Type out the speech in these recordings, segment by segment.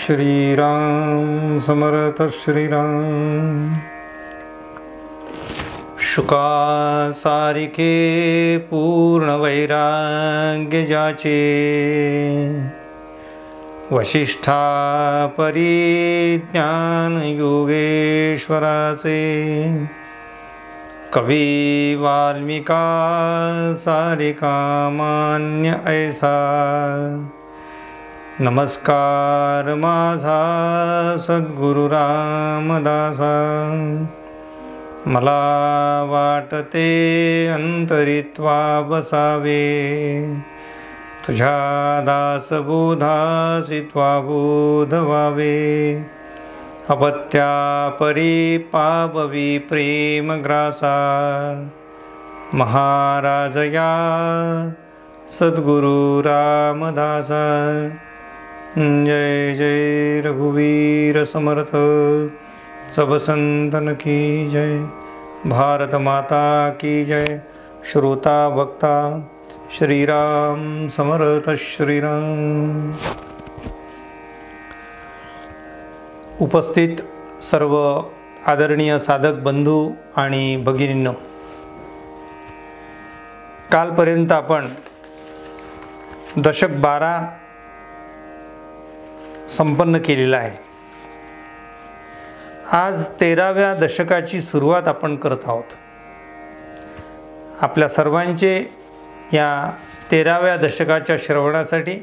श्रीराम समर्थ श्रीराम। शुका सारिके पूर्ण वैराग्य जाचे, वशिष्ठा परिज्ञान योगेश्वराचे, कवी वाल्मिका सारिका मान्य ऐसा। नमस्कार माझा सद्गुरु रामदासा, मला वाटते अंतरित्वा बसावे, तुझ्या दासबोधासी त्वा बोध व्हावे। अपत्या परी पाववी प्रेम ग्रासा, महाराजया सद्गुरु रामदासा। जय जय रघुवीर समर्थ, सब संतन की जय, भारत माता की जय। श्रोता भक्ता श्रीराम समर्थ श्रीराम। उपस्थित सर्व आदरणीय साधक बंधू आणि भगिनींनो, कालपर्यंत आपण दशक 12 संपन्न केलेला आहे। आज 13व्या दशकाची सुरुवात आपण करत आहोत। आपल्या सर्वांचे या 13व्या दशकाच्या श्रवणासाठी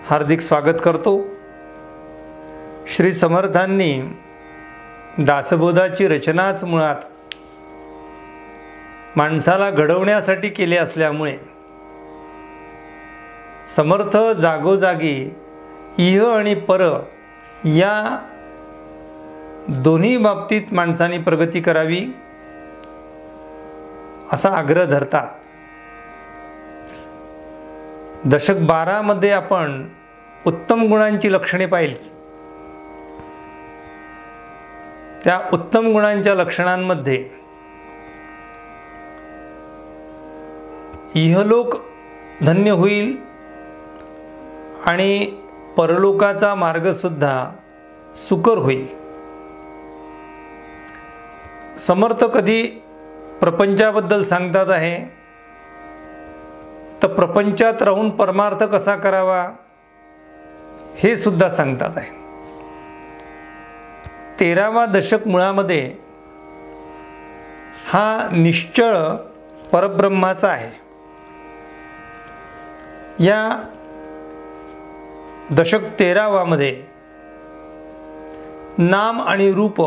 हार्दिक स्वागत करतो। श्री समर्थांनी दासबोधाची रचनाच मुळात माणसाला घडवण्यासाठी केली असल्यामुळे समर्थ जागोजागी इह आणि पर या दोन्ही बाबतीत माणसाने प्रगती करावी असा आग्रह धरतात। दशक 12 मध्ये आपण उत्तम गुणांची लक्षणे पाहिली। त्या उत्तम गुणांच्या लक्षणांमध्ये इहलोक धन्य होईल आणि परलोकाचा मार्ग सुद्धा सुकर होईल। समर्थ कधी प्रपंचाबद्दल सांगतात आहे, तर प्रपंचात राहून परमार्थ कसा करावा हे सुद्धा सांगतात आहे। 13वा दशक मुळामध्ये हा निश्चळ परब्रह्माचा आहे। या दशक 13वामध्ये नाम आणि रूप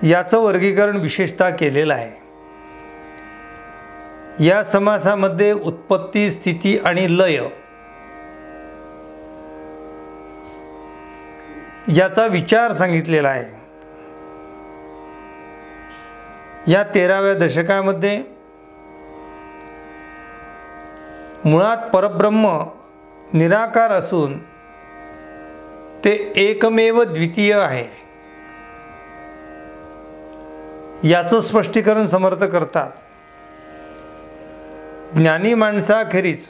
याचं वर्गीकरण विशेषतः केलेलं आहे। या समासामध्ये उत्पत्ती, स्थिती आणि लय याचा विचार सांगितलेला आहे। या 13व्या दशकामध्ये मुळात परब्रह्म निराकार असून ते एकमेव द्वितीय आहे याचं स्पष्टीकरण समर्थ करतात। ज्ञानी माणसाखेरीज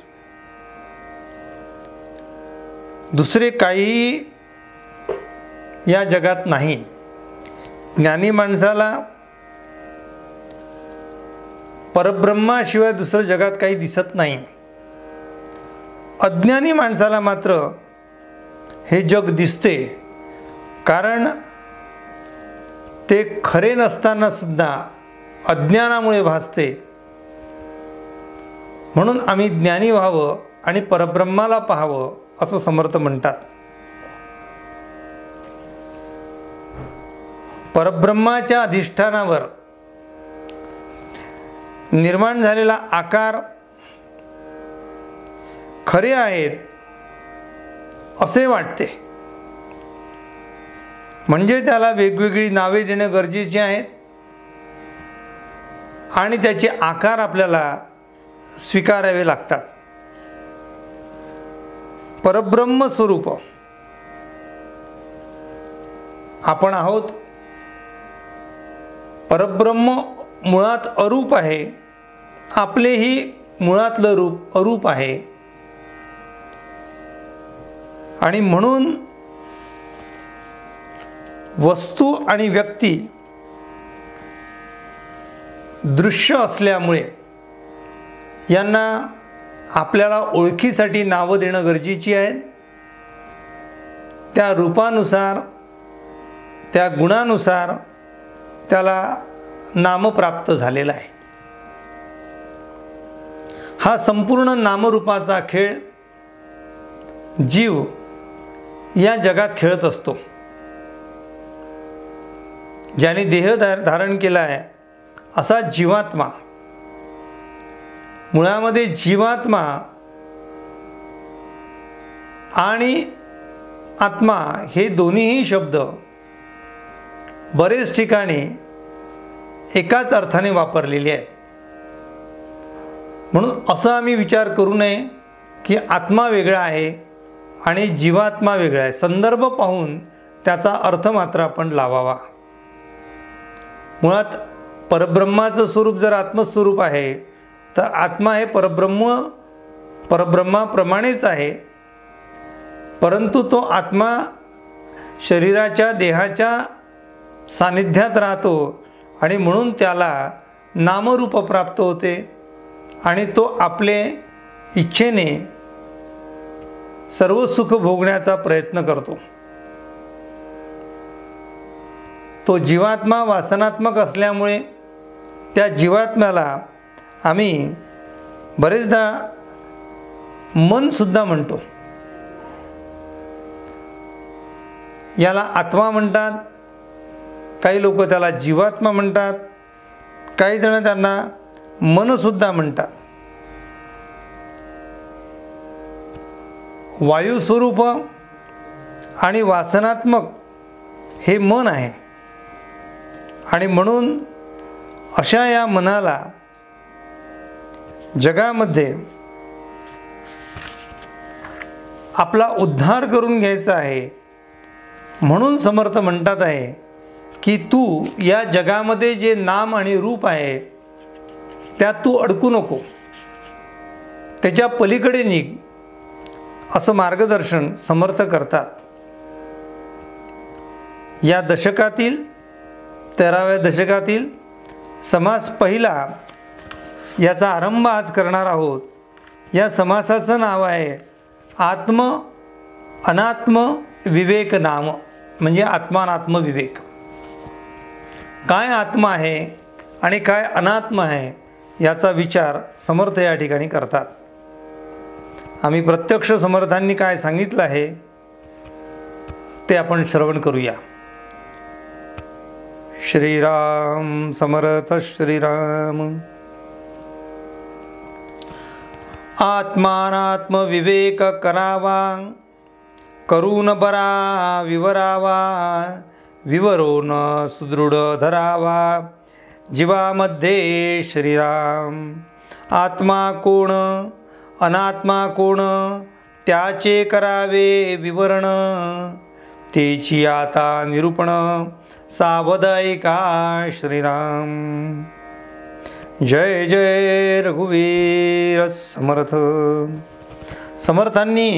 दुसरे काहीही या जगात नाही। ज्ञानी माणसाला परब्रह्माशिवाय दुसरं जगात काही दिसत नाही। अज्ञानी माणसाला मात्र हे जग दिसते, कारण ते खरे नसताना सुद्धा अज्ञानामुळे भासते। म्हणून आम्ही ज्ञानी व्हावं आणि परब्रह्माला पाहावं असं समर्थ म्हणतात। परब्रह्माच्या अधिष्ठानावर निर्माण झालेला आकार खरे आहेत असे वाटते, म्हणजे त्याला वेगवेगळी नावे देणे गरजेचे आहेत आणि त्याचे आकार आपल्याला स्वीकारावे लागतात। परब्रह्म स्वरूप आपण आहोत। परब्रह्म मुळात अरूप आहे, आपलेही मुळातलं रूप अरूप आहे आणि म्हणून वस्तू आणि व्यक्ती दृश्य असल्यामुळे यांना आपल्याला ओळखीसाठी नावं देणं गरजेची आहेत. त्या रूपानुसार, त्या गुणानुसार त्याला नाम प्राप्त झालेला आहे. हा संपूर्ण नामरूपाचा खेळ जीव या जगात खेळत असतो. ज्याने देह धारण केला आहे असा जीवात्मा, मुळामध्ये जीवात्मा आणि आत्मा हे दोन्हीही शब्द बरेच ठिकाणी एकाच अर्थाने वापरलेले आहेत. म्हणून असं आम्ही विचार करू नये की आत्मा वेगळा आहे आणि जीवात्मा वेगळा आहे. संदर्भ पाहून त्याचा अर्थ मात्र आपण लावावा. मुळात परब्रह्माचं स्वरूप जर आत्मस्वरूप आहे तर आत्मा हे परब्रह्माप्रमाणेच आहे. परंतु तो आत्मा शरीराच्या देहाच्या सानिध्यात राहतो आणि म्हणून त्याला नामरूप प्राप्त होते आणि तो आपले इच्छेने सर्व सुख भोगण्याचा प्रयत्न करतो. तो जीवात्मा वासनात्मक असल्यामुळे त्या जीवात्म्याला आम्ही बरेचदा मनसुद्धा म्हणतो. याला आत्मा म्हणतात, काही लोक त्याला जीवात्मा म्हणतात, काही जण त्यांना मनसुद्धा म्हणतात. वायुस्वरूप आणि वासनात्मक हे मन आहे आणि म्हणून अशा या मनाला जगामध्ये आपला उद्धार करून घ्यायचा आहे. म्हणून समर्थ म्हणतात आहे की तू या जगामध्ये जे नाम आणि रूप आहे त्यात तू अडकू नको, त्याच्या पलीकडे निघ, असं मार्गदर्शन समर्थ करतात. या दशकातील 13व्या दशकातील समास पहिला याचा आरंभ आज करणार आहोत. या समासाचं नाव आहे आत्म अनात्म विवेक नाम, म्हणजे आत्मानात्म विवेक. काय आत्मा आहे आणि काय अनात्म आहे याचा विचार समर्थ या ठिकाणी करतात. आम्ही प्रत्यक्ष समर्थांनी काय सांगितलं आहे ते आपण श्रवण करूया. श्रीराम समर्थ श्रीराम. आत्मानात्म विवेक करावा, करून बरा विवरावा, विवरून सुदृढ धरावा जीवामध्ये श्रीराम. आत्मा कोण अनात्मा कोण त्याचे करावे विवरण, तेची आता निरूपण सावध ऐका श्रीराम. जय जय रघुवीर समर्थ. समर्थांनी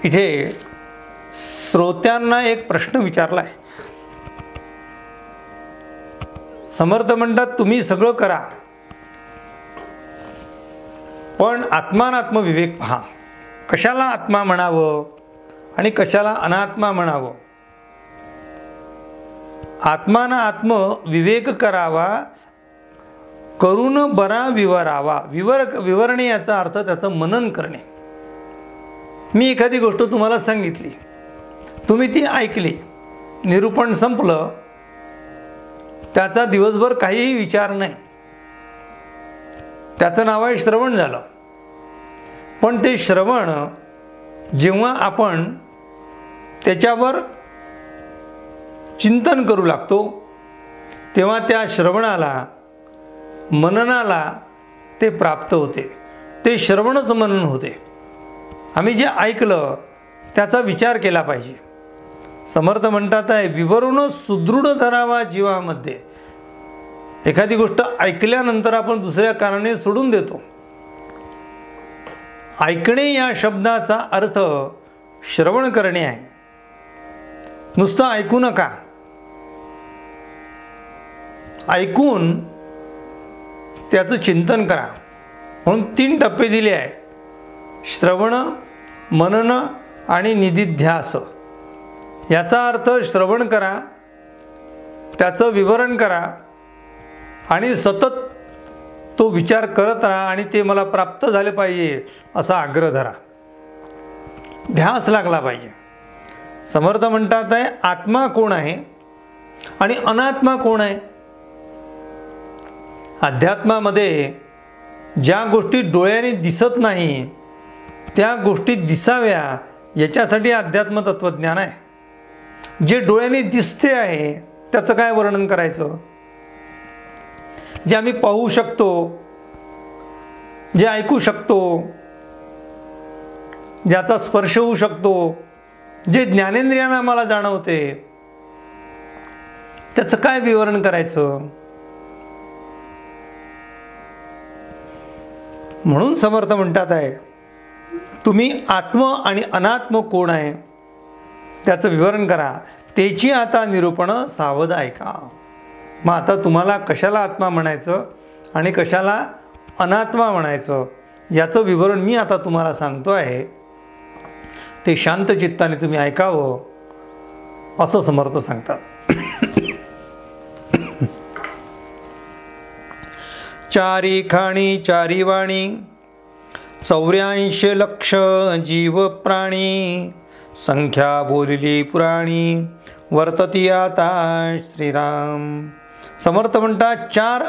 इथे श्रोत्यांना एक प्रश्न विचारला आहे. समर्थ म्हणतात तुम्ही सगळं करा पण आत्मानात्म विवेक पहा. कशाला आत्मा म्हणावं आणि कशाला अनात्मा म्हणावं? आत्माना आत्म विवेक करावा, करून बरा विवरावा. विवरणे याचा अर्थ त्याचं मनन करणे. मी एखादी गोष्ट तुम्हाला सांगितली, तुम्ही ती ऐकली, निरूपण संपलं, त्याचा दिवसभर काहीही विचार नाही, त्याचं नाव आहे श्रवण झालं. पण ते श्रवण जेव्हा आपण त्याच्यावर चिंतन करू लागतो तेव्हा त्या श्रवणाला मननाला ते प्राप्त होते. ते श्रवणच मनन होते. आम्ही जे ऐकलं त्याचा विचार केला पाहिजे. समर्थ म्हणतात आहे विवरून सुदृढ धरावा जीवामध्ये. एखादी गोष्ट ऐकल्यानंतर आपण दुसऱ्या कारणाने सोडून देतो. ऐकणे या शब्दाचा अर्थ श्रवण करणे आहे. नुसतं ऐकू नका. ऐकून त्याचं चिंतन करा. म्हणून 3 टप्पे दिले आहे: श्रवण, मनन आणि निधिध्यास. याचा अर्थ श्रवण करा, त्याचं विवरण करा आणि सतत तो विचार करत राहा आणि ते मला प्राप्त झाले पाहिजे असा आग्रह धरा. ध्यास लागला पाहिजे. समर्थ म्हणतात आहे, आत्मा कोण आहे आणि अनात्मा कोण आहे. अध्यात्मामध्ये ज्या गोष्टी डोळ्याने दिसत नाही त्या गोष्टी दिसाव्या याच्यासाठी अध्यात्म तत्त्वज्ञान आहे. जे डोळ्याने दिसते आहे त्याचं काय वर्णन करायचं. जे आम्ही पाहू शकतो, जे ऐकू शकतो, ज्याचा स्पर्श होऊ शकतो, जे ज्ञानेंद्रियानं आम्हाला जाणवते, त्याचं काय विवरण करायचं. म्हणून समर्थ म्हणतात आहे, तुम्ही आत्म आणि अनात्म कोण आहे त्याचं विवरण करा. त्याची आता निरूपण सावध ऐका. मग आता तुम्हाला कशाला आत्मा म्हणायचं आणि कशाला अनात्मा म्हणायचं याचं विवरण मी आता तुम्हाला सांगतो आहे. ते शांत चित्ताने तुम्ही ऐकावं असं समर्थ सांगतात. 4 खाणी 4 वाणी 84 लक्ष जीव प्राणी. संख्या बोलिली पुराणी वर्तती आता श्रीराम. समर्थ म्हणतात 4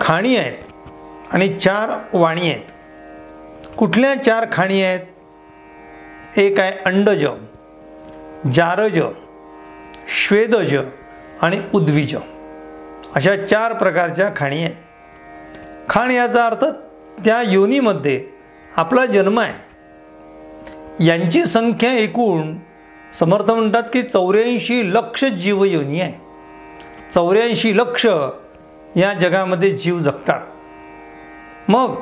खाणी आहेत आणि 4 वाणी आहेत. कुठल्या 4 खाणी आहेत. एक आहे अंडज, जारज, श्वेदज आणि उद्विज. अशा 4 प्रकारच्या खाणी आहेत. खाण याचा अर्थ त्या योनीमध्ये आपला जन्म आहे. यांची संख्या एकूण समर्थ म्हणतात की 84 लक्ष जीव योनी आहे. 84 लक्ष या जगामध्ये जीव जगतात. मग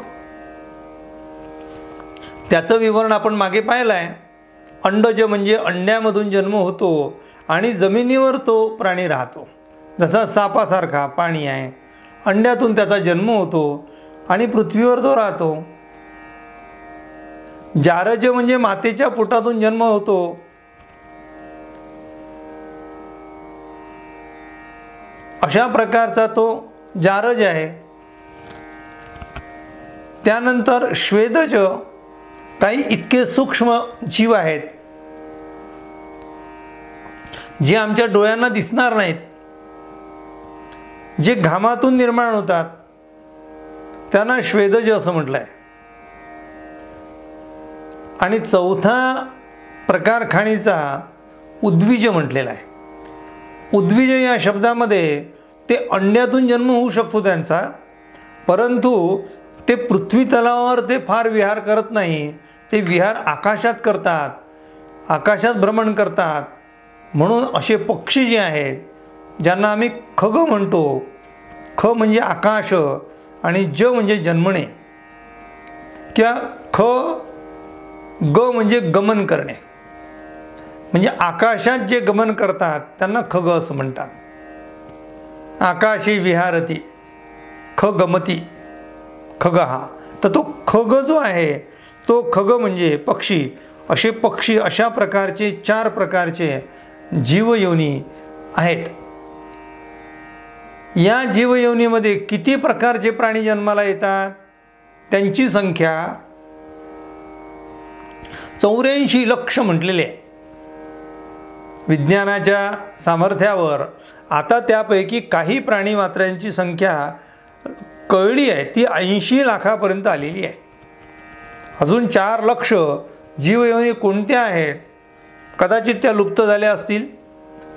त्याचं विवरण आपण मागे पाहिलं आहे. अंडज म्हणजे अंड्यामधून जन्म होतो आणि जमिनीवर तो प्राणी राहतो. जसा सापासारखा पाणी आहे, अंड्यातून त्याचा जन्म होतो आणि पृथ्वीवर तो राहतो. जारज म्हणजे मातेच्या पोटातून जन्म होतो. अशा प्रकारचा तो जारज आहे. त्यानंतर श्वेदज, काही इतके सूक्ष्म जीव आहेत जे आमच्या डोळ्यांना दिसणार नाहीत, जे घामातून निर्माण होतात, त्यांना श्वेदज असं म्हटलं आहे. आणि 4था प्रकार खाणीचा उद्विज म्हटलेला आहे. उद्विज या शब्दामध्ये ते अंड्यातून जन्म होऊ शकतो त्यांचा, परंतु ते पृथ्वी तलावावर ते फार विहार करत नाही. ते विहार आकाशात करतात, आकाशात भ्रमण करतात. म्हणून असे पक्षी जे आहेत ज्यांना आम्ही खग म्हणतो. ख म्हणजे आकाश आणि ज म्हणजे जन्मणे, किंवा ख ग म्हणजे गमन करणे. म्हणजे आकाशात जे गमन करतात त्यांना खग असं म्हणतात. आकाशी विहारती खगमती, खग हा. तर तो खग जो आहे तो खग म्हणजे पक्षी. असे पक्षी अशा प्रकारचे 4 प्रकारचे जीवयोनी आहेत. या जीवयोनीमध्ये किती प्रकारचे प्राणी जन्माला येतात त्यांची संख्या 84 लक्ष म्हटलेले आहे. विज्ञानाच्या सामर्थ्यावर आता त्यापैकी काही प्राणी मात्रांची संख्या कळली आहे, ती 80 लाखापर्यंत आलेली आहे. अजून 4 लक्ष जीवयोनी कोणत्या आहेत कदाचित त्या लुप्त झाल्या असतील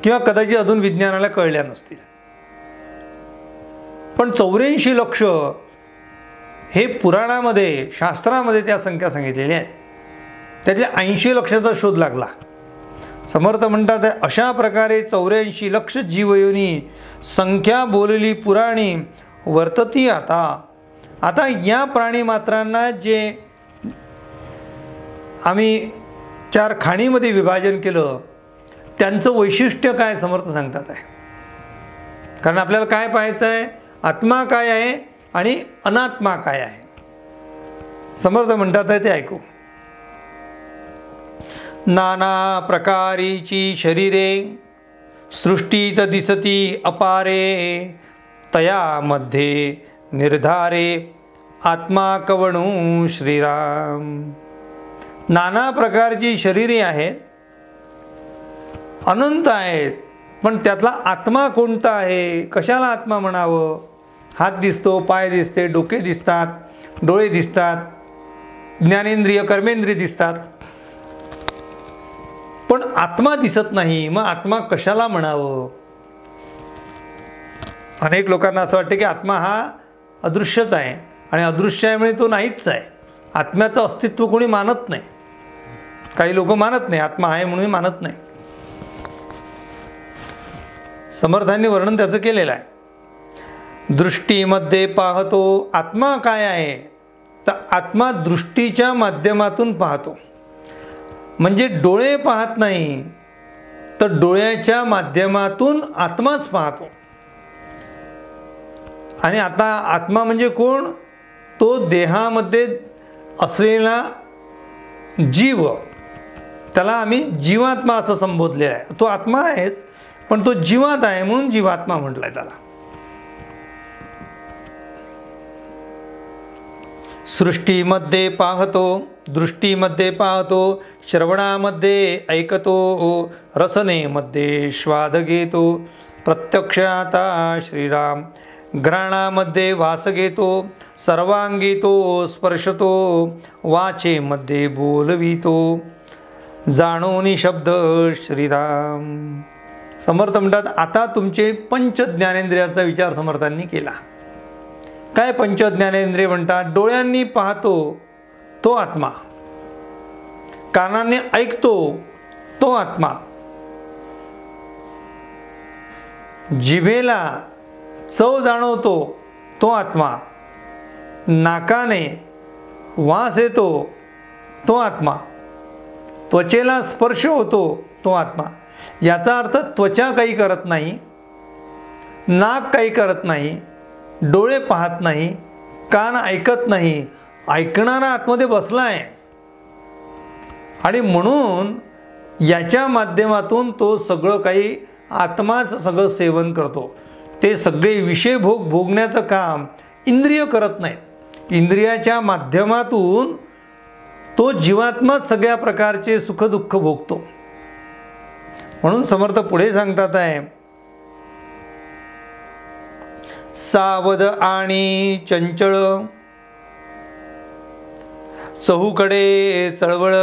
किंवा कदाचित अजून विज्ञानाला कळल्या नसतील. पण 84 लक्ष हे पुराणामध्ये, शास्त्रामध्ये त्या संख्या सांगितलेल्या आहेत. त्यातल्या 80 लक्षाचा शोध लागला. समर्थ म्हणतात अशा प्रकारे 84 लक्ष जीवयोनी संख्या बोलली पुराणी वर्तती आता आता या प्राणीमात्रांना जे आम्ही 4 खाणीमध्ये विभाजन केलं, त्यांचं वैशिष्ट्य काय समर्थ सांगतात आहे. कारण आपल्याला काय पाहायचं आहे, आत्मा काय आहे आणि अनात्मा काय आहे. समर्थ म्हणतात आहे ते ऐकू. नाना प्रकारीची शरीरे सृष्टीत दिसती अपारे, तयामध्ये निर्धारे आत्मा कवणू श्रीराम. नाना प्रकारची शरीरे आहेत, अनंत आहेत, पण त्यातला आत्मा कोणता आहे, कशाला आत्मा म्हणावं. हात दिसतो, पाय दिसते, डोके दिसतात, डोळे दिसतात, ज्ञानेंद्रिय कर्मेंद्रिय दिसतात, पण आत्मा दिसत नाही. मग आत्मा कशाला म्हणावं. अनेक लोकांना असं वाटतं की आत्मा हा अदृश्यच आहे आणि अदृश्य आहे म्हणजे तो नाहीच आहे. आत्म्याचं अस्तित्व कोणी मानत नाही. काही लोक मानत नाही, आत्मा आहे म्हणून मानत नाही. समर्थांनी वर्णन त्याचं केलेलं आहे. दृष्टीमध्ये पाहतो आत्मा काय आहे, तर आत्मा दृष्टीच्या माध्यमातून पाहतो. म्हणजे डोळे पाहत नाही, तर डोळ्याच्या माध्यमातून आत्माच पाहतो. आणि आता आत्मा म्हणजे कोण, तो देहामध्ये असलेला जीव, त्याला आम्ही जीवात्मा असं संबोधलेलं आहे. तो आत्मा आहेच, पण तो जीवात आहे म्हणून जीवात्मा म्हटलाय त्याला. सृष्टीमध्ये पाहतो, दृष्टीमध्ये पाहतो, श्रवणामध्ये ऐकतो, रसनेमध्ये स्वाद घेतो, प्रत्यक्षाता श्रीराम, घ्राणामध्ये वास घेतो, सर्वांगी तो स्पर्शतो, वाचेमध्ये बोलवितो, जाणोनी शब्द श्रीराम. समर्थ म्हणतात आता तुमचे पंच ज्ञानेंद्रियाचा विचार समर्थांनी केला. काय पंच ज्ञानेंद्रिय म्हणतात, डोळ्यांनी पाहतो तो आत्मा, कानांनी ऐकतो तो आत्मा, जिभेला चव जाणवतो तो आत्मा, नाकाने वास येतो तो आत्मा, त्वचेला स्पर्श होतो तो आत्मा. याचा अर्थ त्वचा काही करत नाही, नाक काही करत नाही, डोळे पाहत नाही, कान ऐकत नाही, ऐकणारा आतमध्ये बसला आहे. आणि म्हणून याच्या माध्यमातून तो सगळं काही आत्माच सगळं सेवन करतो. ते सगळे विषय भोगण्याचं काम इंद्रिय करत नाहीत. इंद्रियाच्या माध्यमातून तो जीवात्माच सगळ्या प्रकारचे सुखदुःख भोगतो. म्हणून समर्थ पुढे सांगतात आहे, सावध आणि चंचळ चहूकडे चळवळ,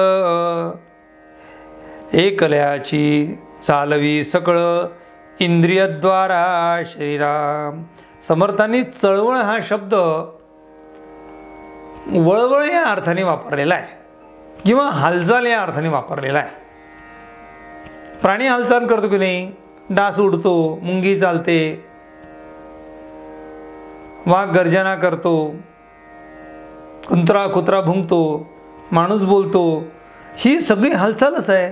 एकल्याची चालवी सकळ, इंद्रियद्वारा श्रीराम. समर्थांनी चळवळ हा शब्द वळवळ या अर्थाने वापरलेला आहे किंवा हालचाल या अर्थाने वापरलेला आहे. प्राणी हालचाल करतो की नाही, डास उडतो, मुंगी चालते, वाघ गर्जना करतो, कुत्रा कुत्रा भुंकतो, माणूस बोलतो, ही सगळी हालचालच आहे.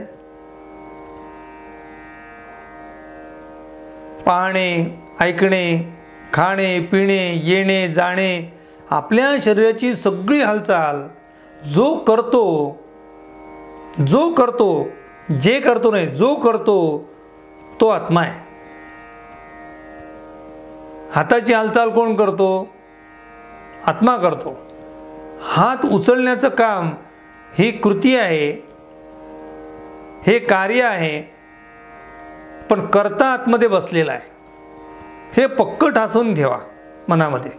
पाहणे, ऐकणे, खाणे, पिणे, येणे, जाणे, आपल्या शरीराची सगळी हालचाल जो करतो जे करतो नाही, जो करतो तो आत्मा आहे. हाताची हालचाल कोण करतो, आत्मा करतो. हात उचलण्याचं काम ही कृती आहे, हे कार्य आहे, पण कर्ता आतमध्ये बसलेला आहे. हे पक्क ठासून घ्यावा मनामध्ये.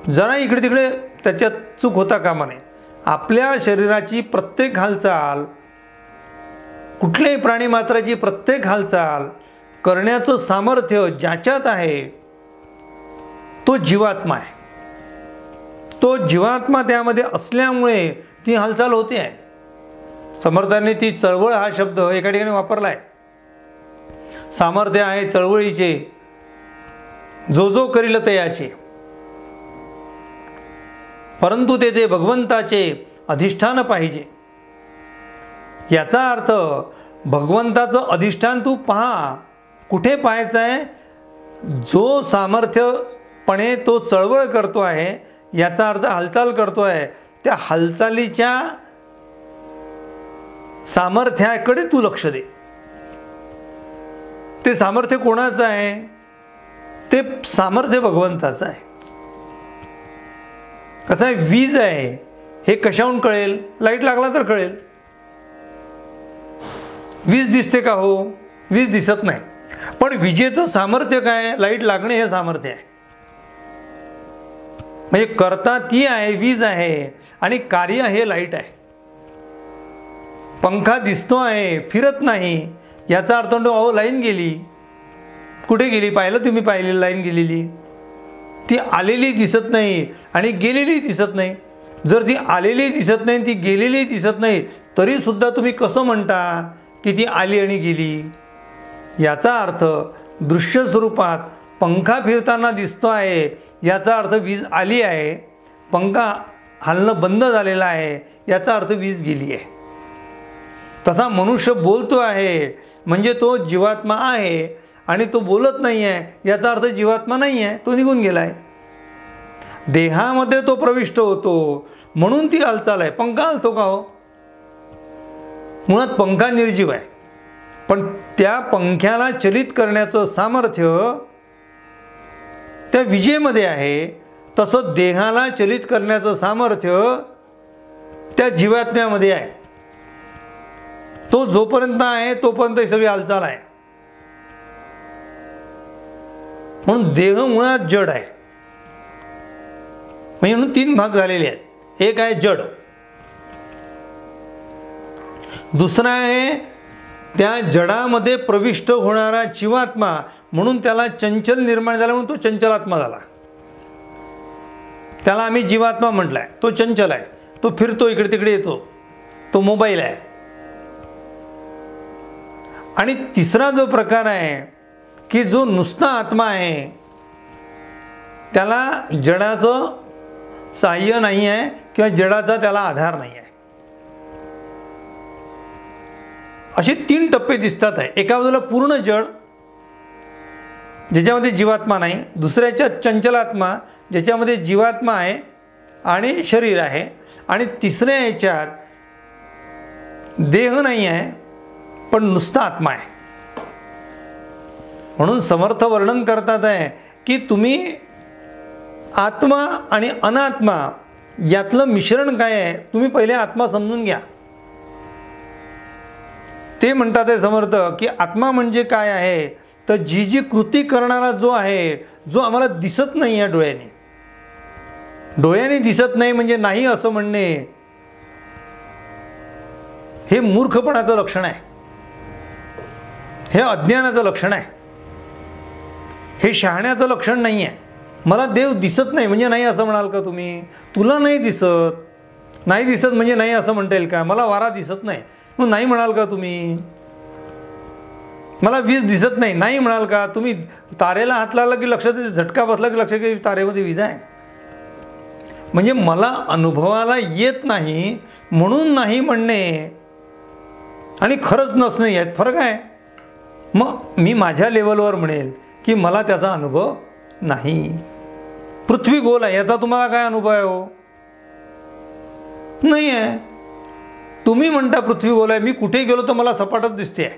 जरा इकडे तिकडे त्याच्यात चूक होता कामा नये. आपल्या शरीराची प्रत्येक हालचाल, कुठल्याही प्राणीमात्राची प्रत्येक हालचाल करण्याचं सामर्थ्य ज्याच्यात आहे तो जीवात्मा आहे. तो जीवात्मा त्यामध्ये असल्यामुळे ती हालचाल होते आहे. समर्थांनी ती चळवळ हा शब्द एका ठिकाणी वापरला आहे. सामर्थ्य आहे चळवळीचे, जो जो करील तयाचे. परंतु तेथे भगवंताचे अधिष्ठान पाहिजे. याचा अर्थ भगवंताचं अधिष्ठान तू पहा. कुठे पाहायचं आहे? जो सामर्थ्यपणे तो चळवळ करतो आहे, याचा अर्थ हालचाल करतो आहे, त्या हालचालीच्या सामर्थ्याकडे तू लक्ष दे. ते सामर्थ्य कोणाचं आहे? ते सामर्थ्य भगवंताचं आहे. कसं आहे, वीज आहे हे कशाहून कळेल? लाईट लागला तर कळेल. वीज दिसते का? हो, वीज दिसत नाही. पण विजेचं सामर्थ्य काय? लाईट लागणे हे सामर्थ्य आहे. म्हणजे करता ती आहे, वीज आहे, आणि कार्य हे लाईट आहे. पंखा दिसतो आहे, फिरत नाही, याचा अर्थ अहो लाईन गेली. कुठे गेली? पाहिलं तुम्ही? पाहिलेली लाईन गेलेली, ती आलेली दिसत नाही आणि गेलेली दिसत नाही. जर ती आलेली दिसत नाही, ती गेलेली दिसत नाही, तरीसुद्धा तुम्ही कसं म्हणता की ती आली आणि गेली? याचा अर्थ दृश्य स्वरूपात पंखा फिरताना दिसतो आहे, याचा अर्थ वीज आली आहे. पंखा हलणं बंद झालेलं आहे, याचा अर्थ वीज गेली आहे. तसा मनुष्य बोलतो आहे म्हणजे तो जीवात्मा आहे, आणि तो बोलत नाही आहे याचा अर्थ जीवात्मा नाही आहे, तो निघून गेला आहे. देहामध्ये तो प्रविष्ट होतो म्हणून ती हालचाल आहे. पंखा हलतो का? हो, मुळात पंखा निर्जीव आहे, पण त्या पंख्याला चलित करण्याचं सामर्थ्य त्या विजेमध्ये आहे. तसं देहाला चलित करण्याचं सामर्थ्य त्या जीवात्म्यामध्ये आहे. तो जोपर्यंत आहे तोपर्यंत ही सगळी हालचाल आहे. म्हणून देह मुळात जड आहे. म्हणजे म्हणून 3 भाग झालेले आहेत. एक आहे जड, दुसरा आहे त्या जडामध्ये प्रविष्ट होणारा जीवात्मा, म्हणून त्याला चंचल निर्माण झाला म्हणून तो चंचलात्मा झाला. त्याला आम्ही जीवात्मा म्हटलाय. तो चंचल आहे, तो फिरतो, इकडे तिकडे येतो, तो मोबाईल आहे. आणि तिसरा जो प्रकार आहे की जो नुसता आत्मा आहे, त्याला जडाचं साह्य नाही आहे किंवा जडाचा त्याला आधार नाही आहे. असे 3 टप्पे दिसतात आहे. एका बाजूला पूर्ण जड ज्याच्यामध्ये जीवात्मा नाही, दुसऱ्याच्या चंचलात्मा ज्याच्यामध्ये जीवात्मा आहे आणि शरीर आहे, आणि तिसऱ्या याच्यात देह नाही आहे पण नुसता आत्मा आहे. म्हणून समर्थ वर्णन करतात आहे की तुम्ही आत्मा आणि अनात्मा यातलं मिश्रण काय आहे, तुम्ही पहिले आत्मा समजून घ्या. ते म्हणतात आहे समर्थ की आत्मा म्हणजे काय आहे, तर जी जी कृती करणारा जो आहे, जो आम्हाला दिसत नाही आहे डोळ्याने. डोळ्याने दिसत नाही म्हणजे नाही असं म्हणणे हे मूर्खपणाचं लक्षण आहे, हे अज्ञानाचं लक्षण आहे, हे शहाण्याचं लक्षण नाही आहे. मला देव दिसत नाही म्हणजे नाही असं म्हणाल का तुम्ही? तुला नाही दिसत, नाही दिसत म्हणजे नाही असं म्हणता येईल का? मला वारा दिसत नाही मग नाही म्हणाल का तुम्ही? मला वीज दिसत नाही नाही म्हणाल का तुम्ही? तारेला हात लावला की लक्षात येते, झटका बसला की लक्षात येते तारेमध्ये वीज आहे. म्हणजे मला अनुभवाला येत नाही म्हणून नाही म्हणणे आणि खरंच नसणे यात फरक आहे. मग मी माझ्या लेवलवर म्हणेल की मला त्याचा अनुभव नाही. पृथ्वी गोल आहे याचा तुम्हाला काय अनुभव आहे? हो, नाही आहे. तुम्ही म्हणता पृथ्वी गोल आहे, मी कुठे गेलो तर मला सपाटच दिसते आहे.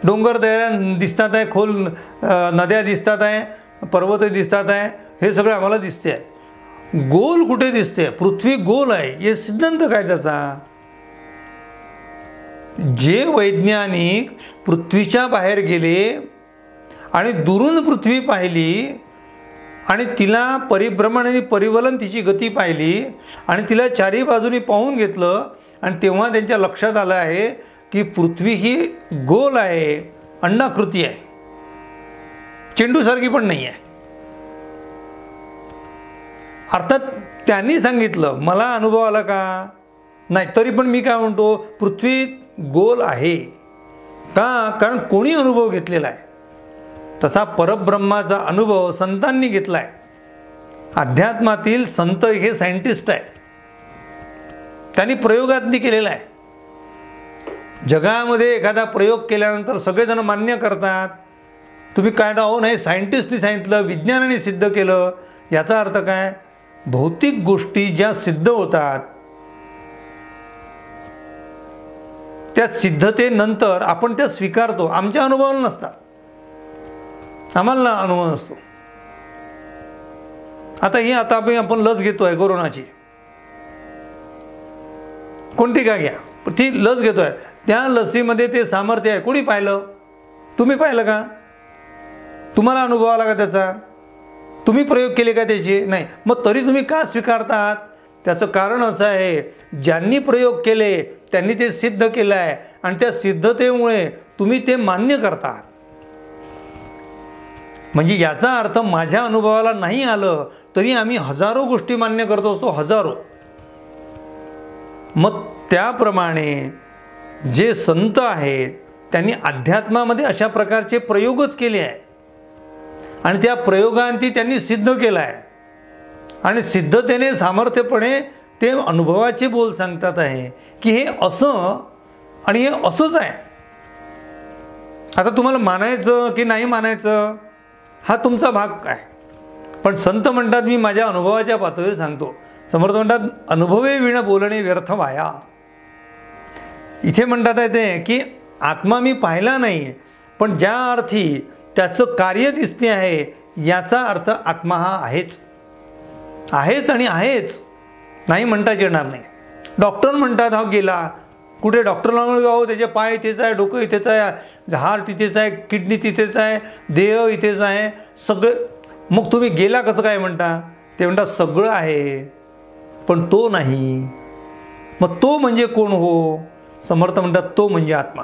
डोंगर दऱ्या दिसतात आहे, खोल नद्या दिसतात आहे, पर्वत दिसतात आहे, हे सगळं आम्हाला दिसते आहे. गोल कुठे दिसते? पृथ्वी गोल आहे हे सिद्धांत काय त्याचा? जे वैज्ञानिक पृथ्वीच्या बाहेर गेले आणि दुरून पृथ्वी पाहिली आणि तिला परिभ्रमण आणि परिवलन तिची गती पाहिली आणि तिला चारी बाजूनी पाहून घेतलं, आणि तेव्हा त्यांच्या लक्षात आलं आहे की पृथ्वी ही गोल आहे, अंडाकृती आहे, चेंडूसारखी पण नाही आहे. अर्थात त्यांनी सांगितलं, मला अनुभव आला का? नाही. तरी पण मी काय म्हणतो, पृथ्वी गोल आहे का? कारण कोणी अनुभव घेतलेला आहे. तसा परब्रह्माचा अनुभव संतांनी घेतला आहे. अध्यात्मातील संत हे सायंटिस्ट आहे, त्यांनी प्रयोगातनी केलेला आहे. जगामध्ये एखादा प्रयोग केल्यानंतर सगळेजण मान्य करतात. तुम्ही काय हो नाही, सायंटिस्टनी सांगितलं, विज्ञानाने सिद्ध केलं. याचा अर्थ काय? भौतिक गोष्टी ज्या सिद्ध होतात त्या सिद्धतेनंतर आपण त्या स्वीकारतो. आमच्या अनुभवाला नसतात, आम्हाला अनुभव नसतो. आता आपण लस घेतोय कोरोनाची, कोणती का घ्या, ती लस घेतोय, त्या लसीमध्ये ते सामर्थ्य आहे. कोणी पाहिलं? तुम्ही पाहिलं का? तुम्हाला अनुभव आला का त्याचा? तुम्ही प्रयोग केले का त्याचे? नाही. मग तरी तुम्ही का स्वीकारतात? त्याचं कारण असं आहे, ज्यांनी प्रयोग केले त्यांनी ते सिद्ध केलं आहे आणि त्या सिद्धतेमुळे तुम्ही ते मान्य करता. म्हणजे याचा अर्थ माझ्या अनुभवाला नाही आलं तरी आम्ही हजारो गोष्टी मान्य करत असतो, हजारो. मग त्याप्रमाणे जे संत आहेत त्यांनी अध्यात्मामध्ये अशा प्रकारचे प्रयोगच केले आहेत आणि त्या प्रयोगांती त्यांनी सिद्ध केलं आहे आणि सिद्धतेने सामर्थ्यपणे ते अनुभवाचे बोल सांगतात आहे की हे असं आणि हे असंच आहे. आता तुम्हाला मानायचं की नाही मानायचं हा तुमचा भाग काय, पण संत म्हणतात मी माझ्या अनुभवाच्या पातळीवर सांगतो. समर्थ म्हणतात अनुभवे विण बोलणे व्यर्थ वाया. इथे म्हणतात आहे ते की आत्मा मी पाहिला नाही, पण ज्या अर्थी त्याचं कार्य दिसते आहे याचा अर्थ आत्मा हा आहेच, आहेच आणि आहेच, नाही म्हणताच येणार नाही. डॉक्टर म्हणतात हा गेला कुठे, डॉक्टरला हो त्याचे पाय इथेच आहे, डोकं इथेच आहे, हार्ट इथेच आहे, किडनी तिथेच आहे, देह इथेच आहे, सगळं. मग तुम्ही गेला कसं काय म्हणता? ते म्हणतात सगळं आहे पण तो नाही. मग तो म्हणजे कोण हो? समर्थ म्हणतात तो म्हणजे आत्मा.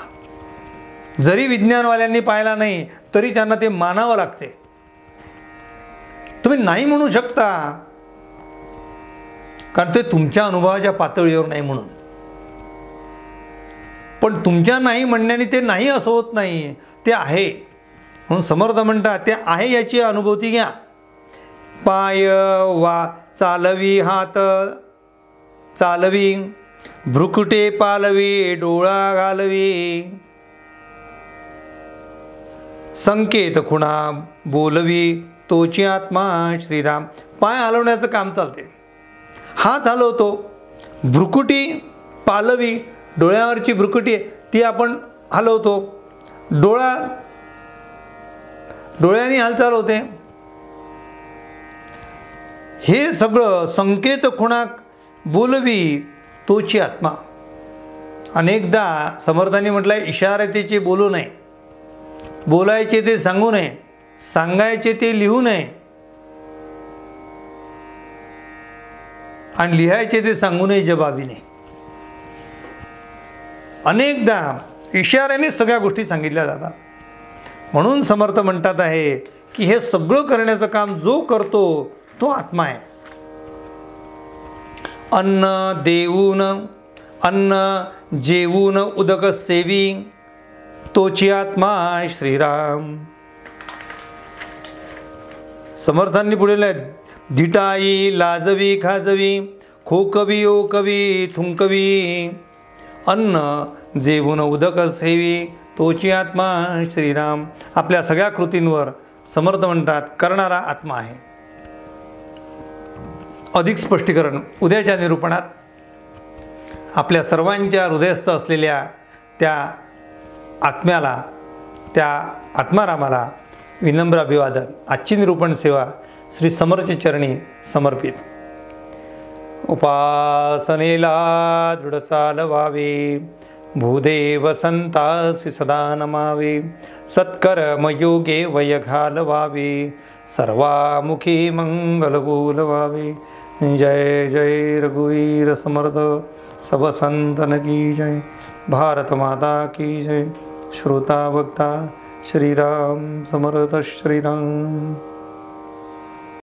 जरी विज्ञानवाल्यांनी पाहिला नाही तरी त्यांना ते मानावं लागते. तुम्ही नाही म्हणू शकता कारण ते तुमच्या अनुभवाच्या पातळीवर नाही म्हणून. पण तुमच्या नाही म्हणण्याने ते नाही असं होत नाही, ते आहे. म्हणून समर्थ म्हणतात ते आहे याची अनुभूती घ्या. पाय वा चालवी, हात चालवी, भ्रुकुटे पालवी, डोळा घालवी, संकेत खुणा बोलवी, तोची आत्मा श्रीराम. पाय हलवण्याचं काम चालते, हात हलवतो, भ्रुकुटी पालवी, डोळ्यावरची भ्रुकुटी ती आपण हलवतो, डोळ्याने हालचाल होते. हे सगळं संकेत खुणा बोलवी, तोची आत्मा. अनेकदा समर्थांनी म्हटलं आहे इशारतेचे बोलू नये, बोलायचे ते सांगू नये, सांगायचे ते लिहू नये आणि लिहायचे ते सांगू नये जबाबीने. अनेकदा इशाऱ्याने सगळ्या गोष्टी सांगितल्या जातात. म्हणून समर्थ म्हणतात आहे की हे सगळं करण्याचं काम जो करतो तो आत्मा आहे. अन्न देऊन, अन्न जेवून उदक सेवी, तोची आत्मा श्रीराम. समर्थांनी पुढे लिहिलंय धिटाई लाजवी खाजवी, खोकवी ओकवी थुंकवी, अन्न जेवून उदक सेवी, तोची आत्मा श्रीराम. आपल्या सगळ्या कृतींवर समर्थ म्हणतात करणारा आत्मा आहे. अधिक स्पष्टीकरण उद्याच्या निरूपणात. आपल्या सर्वांच्या हृदयस्थ असलेल्या त्या आत्म्याला, त्या आत्मारामाला विनम्र अभिवादन. आजची निरूपण सेवा श्री समर्थचे चरणी समर्पित. उपासनेला दृढ चालवावे, भूदेव संतासी सदा नमावे, सत्कर्मयोगे वय घालवावे, सर्वामुखी मंगल बोलवावे. जय जय रघुवीर समर्थ, सब संतन की जय. भारत माता की जय. श्रोता भक्ता श्रीराम समर्थ श्रीराम.